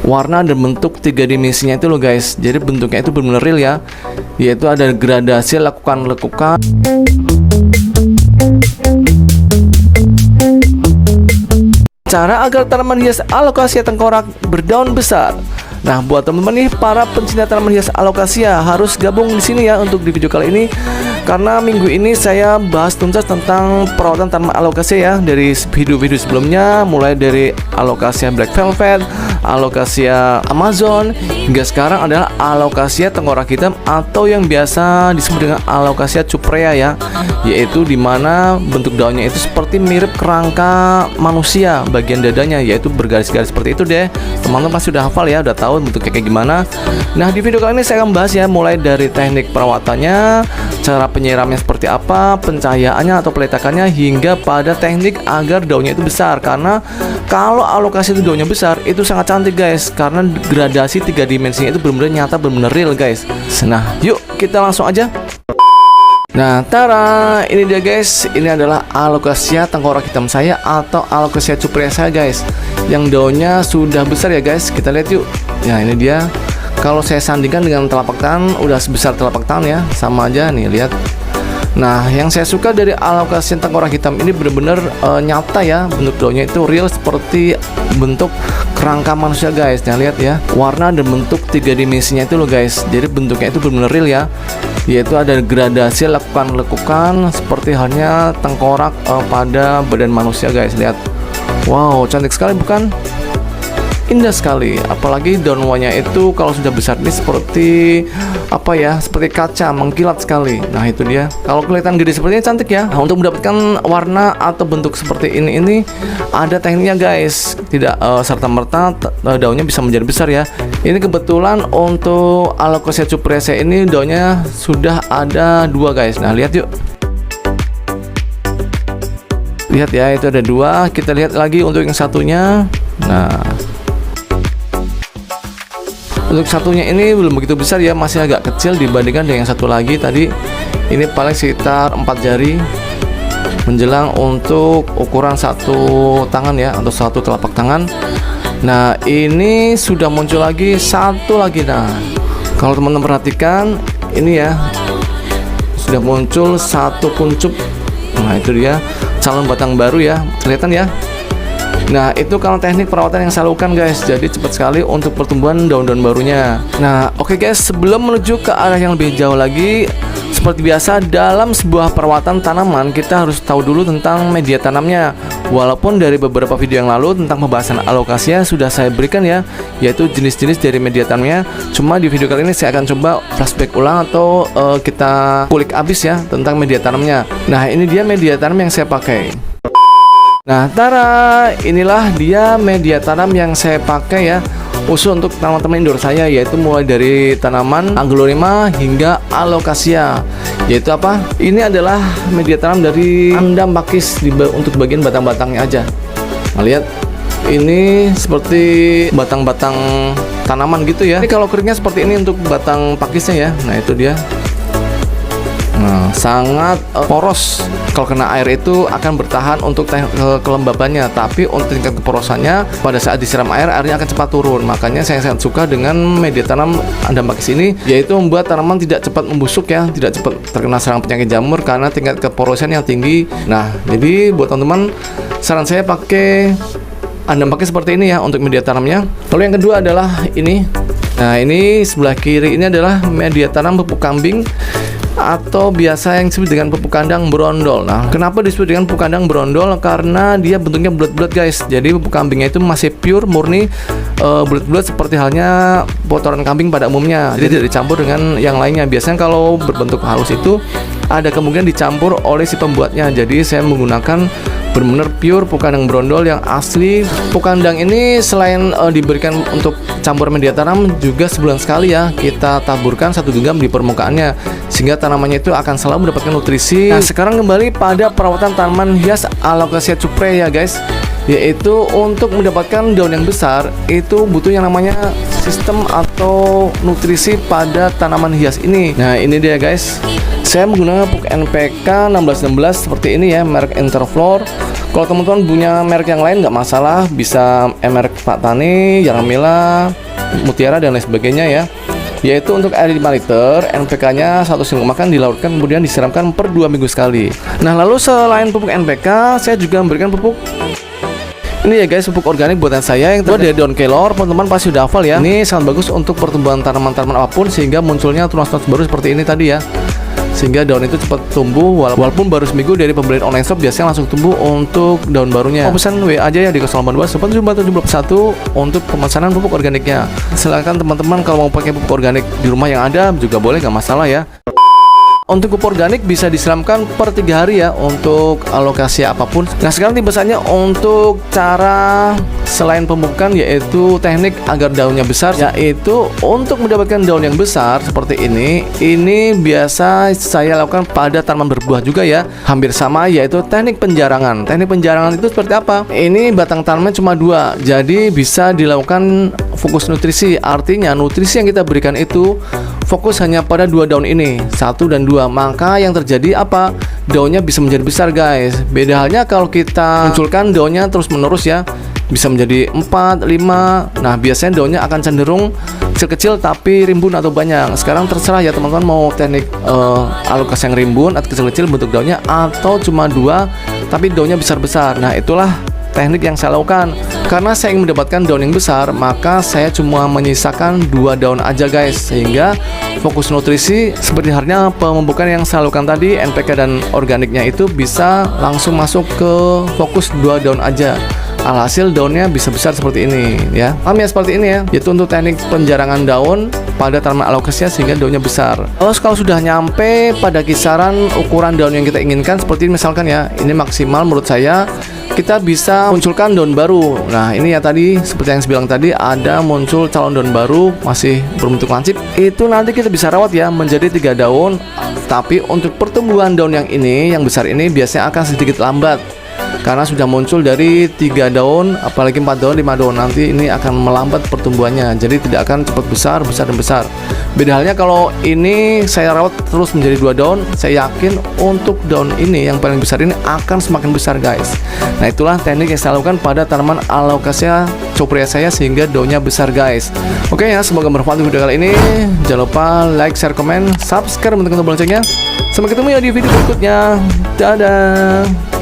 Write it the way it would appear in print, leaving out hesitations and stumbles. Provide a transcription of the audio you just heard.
warna dan bentuk tiga dimensinya itu loh guys. Jadi bentuknya itu benar-benar real ya, yaitu ada gradasi lekukan-lekukan. Cara agar tanaman hias alokasia tengkorak berdaun besar. Nah, buat teman-teman nih para pencinta tanaman hias alokasia harus gabung di sini ya untuk di video kali ini, karena minggu ini saya bahas tuntas tentang perawatan tanaman alokasia ya, dari video-video sebelumnya, mulai dari alokasia black velvet, alokasia Amazon, hingga sekarang adalah alokasia tengkorak hitam atau yang biasa disebut dengan alokasia cuprea ya, yaitu dimana bentuk daunnya itu seperti mirip kerangka manusia bagian dadanya, yaitu bergaris-garis seperti itu deh. Teman-teman pasti udah hafal ya, udah tahu bentuknya kayak gimana. Nah, di video kali ini saya akan bahas ya, mulai dari teknik perawatannya, cara penyiramannya seperti apa, pencahayaannya atau peletakannya, hingga pada teknik agar daunnya itu besar. Karena kalau alokasi itu daunnya besar, itu sangat cantik guys, karena gradasi tiga dimensinya itu benar-benar nyata, benar-benar real guys. Nah, yuk kita langsung aja. Nah, tara, ini dia guys. Ini adalah alokasia tengkorak hitam saya atau alokasia cuprea saya guys, yang daunnya sudah besar ya guys. Kita lihat yuk. Nah, ini dia. Kalau saya sandingkan dengan telapak tangan, udah sebesar telapak tangan ya, sama aja nih, lihat. Nah, yang saya suka dari alokasia tengkorak hitam ini benar-benar nyata ya, bentuk daunnya itu real seperti bentuk kerangka manusia guys. Nah, lihat ya, warna dan bentuk tiga dimensinya itu loh guys. Jadi bentuknya itu benar-benar real ya, yaitu ada gradasi lekukan-lekukan seperti halnya tengkorak pada badan manusia guys. Lihat, wow, cantik sekali bukan? Indah sekali, apalagi daun wanya itu kalau sudah besar ini seperti apa ya, seperti kaca, mengkilat sekali. Nah, itu dia, kalau kelihatan gede seperti ini cantik ya. Nah, untuk mendapatkan warna atau bentuk seperti ini ada tekniknya guys, tidak serta-merta daunnya bisa menjadi besar ya. Ini kebetulan untuk alokasia cuprea saya ini daunnya sudah ada dua guys. Nah, lihat yuk, lihat ya, itu ada dua. Kita lihat lagi untuk yang satunya. Nah, untuk satunya ini belum begitu besar ya, masih agak kecil dibandingkan dengan yang satu lagi tadi. Ini paling sekitar 4 jari menjelang untuk ukuran satu tangan ya, atau satu telapak tangan. Nah, ini sudah muncul lagi satu lagi. Nah, kalau teman-teman perhatikan ini ya, sudah muncul satu kuncup. Nah, itu dia calon batang baru ya, kelihatan ya. Nah, itu kalau teknik perawatan yang saya lakukan guys, jadi cepat sekali untuk pertumbuhan daun-daun barunya. Nah, oke guys, sebelum menuju ke arah yang lebih jauh lagi, seperti biasa dalam sebuah perawatan tanaman kita harus tahu dulu tentang media tanamnya. Walaupun dari beberapa video yang lalu tentang pembahasan alokasia sudah saya berikan ya, yaitu jenis-jenis dari media tanamnya. Cuma di video kali ini saya akan coba flashback ulang atau kita kulik abis ya tentang media tanamnya. Nah, ini dia media tanam yang saya pakai. Nah, tara, inilah dia media tanam yang saya pakai ya, khusus untuk tanaman-tanaman indoor saya, yaitu mulai dari tanaman Aglaonema hingga alokasia. Yaitu apa? Ini adalah media tanam dari andam pakis untuk bagian batang-batangnya aja. Nah, lihat, ini seperti batang-batang tanaman gitu ya. Ini kalau keringnya seperti ini untuk batang pakisnya ya. Nah, itu dia. Nah, sangat poros. Kalau kena air itu akan bertahan untuk kelembabannya, tapi untuk tingkat keporosannya pada saat disiram air, airnya akan cepat turun. Makanya saya sangat suka dengan media tanam andam pakis ini, yaitu membuat tanaman tidak cepat membusuk ya, tidak cepat terkena serang penyakit jamur karena tingkat keporosan yang tinggi. Nah, jadi buat teman-teman, saran saya pakai andam pakis seperti ini ya untuk media tanamnya. Lalu yang kedua adalah ini. Nah, ini sebelah kiri ini adalah media tanam pupuk kambing atau biasa yang disebut dengan pupuk kandang brondol. Nah, kenapa disebut dengan pupuk kandang brondol? Karena dia bentuknya bulat-bulat guys. Jadi pupuk kambingnya itu masih pure, murni bulat-bulat seperti halnya kotoran kambing pada umumnya. Jadi tidak dicampur dengan yang lainnya. Biasanya kalau berbentuk halus itu ada kemungkinan dicampur oleh si pembuatnya. Jadi saya menggunakan benar-benar pure pupuk kandang brondol yang asli. Pupuk kandang ini selain diberikan untuk campur media tanam, juga sebulan sekali ya kita taburkan 1 genggam di permukaannya, sehingga tanamannya itu akan selalu mendapatkan nutrisi. Nah, sekarang kembali pada perawatan tanaman hias alokasia cuprea ya guys, yaitu untuk mendapatkan daun yang besar itu butuh yang namanya sistem atau nutrisi pada tanaman hias ini. Nah, ini dia guys, saya menggunakan pupuk NPK 1616 seperti ini ya, merek Interflora. Kalau teman-teman punya merek yang lain nggak masalah, bisa merek Pak Tani, Yaramila, Mutiara dan lain sebagainya ya. Yaitu untuk air 5 liter, NPK-nya 1 sendok makan dilarutkan kemudian disiramkan per 2 minggu sekali. Nah, lalu selain pupuk NPK, saya juga memberikan pupuk ini ya guys, pupuk organik buatan saya yang terbuat dari daun kelor. Teman-teman pasti udah hafal ya. Ini sangat bagus untuk pertumbuhan tanaman-tanaman apapun sehingga munculnya tunas-tunas baru seperti ini tadi ya. Sehingga daun itu cepat tumbuh walaupun baru seminggu dari pembelian online shop biasanya langsung tumbuh untuk daun barunya. Pesan WA aja ya di 082 17771 untuk pemesanan pupuk organiknya. Silakan teman-teman kalau mau pakai pupuk organik di rumah yang ada juga boleh, nggak masalah ya. Untuk pupuk organik bisa disiramkan per 3 hari ya untuk alokasi apapun. Nah, sekarang tiba-tiba untuk cara selain pemupukan yaitu teknik agar daunnya besar, yaitu untuk mendapatkan daun yang besar seperti ini biasa saya lakukan pada tanaman berbuah juga ya. Hampir sama, yaitu teknik penjarangan. Teknik penjarangan itu seperti apa? Ini batang tanamannya cuma 2, jadi bisa dilakukan fokus nutrisi. Artinya nutrisi yang kita berikan itu fokus hanya pada 2 daun ini, 1 dan 2. Maka yang terjadi apa? Daunnya bisa menjadi besar guys. Beda halnya kalau kita munculkan daunnya terus menerus ya, bisa menjadi 4, 5. Nah, biasanya daunnya akan cenderung kecil-kecil tapi rimbun atau banyak. Sekarang terserah ya teman-teman mau teknik alokasi yang rimbun atau kecil-kecil bentuk daunnya, atau cuma 2 tapi daunnya besar-besar. Nah, itulah teknik yang saya lakukan. Karena saya ingin mendapatkan daun yang besar, maka saya cuma menyisakan 2 daun aja guys, sehingga fokus nutrisi seperti halnya pemupukan yang saya lakukan tadi, NPK dan organiknya itu bisa langsung masuk ke fokus 2 daun aja. Alhasil daunnya bisa besar seperti ini ya. Paham ya seperti ini ya. Yaitu untuk teknik penjarangan daun pada tanaman alokasinya sehingga daunnya besar. Terus kalau sudah nyampe pada kisaran ukuran daun yang kita inginkan seperti ini misalkan ya, ini maksimal menurut saya, kita bisa munculkan daun baru. Nah, ini ya tadi seperti yang saya bilang tadi, ada muncul calon daun baru masih berbentuk lancip. Itu nanti kita bisa rawat ya menjadi 3 daun. Tapi untuk pertumbuhan daun yang ini, yang besar ini biasanya akan sedikit lambat. Karena sudah muncul dari 3 daun, apalagi 4 daun, 5 daun, nanti ini akan melambat pertumbuhannya. Jadi tidak akan cepat besar dan besar. Beda halnya kalau ini saya rawat terus menjadi 2 daun, saya yakin untuk daun ini yang paling besar ini akan semakin besar guys. Nah, itulah teknik yang saya lakukan pada tanaman alokasinya Coprea saya sehingga daunnya besar guys. Oke ya, semoga bermanfaat video kali ini. Jangan lupa like, share, komen, subscribe untuk tombol loncengnya. Sampai ketemu ya di video berikutnya. Dadah.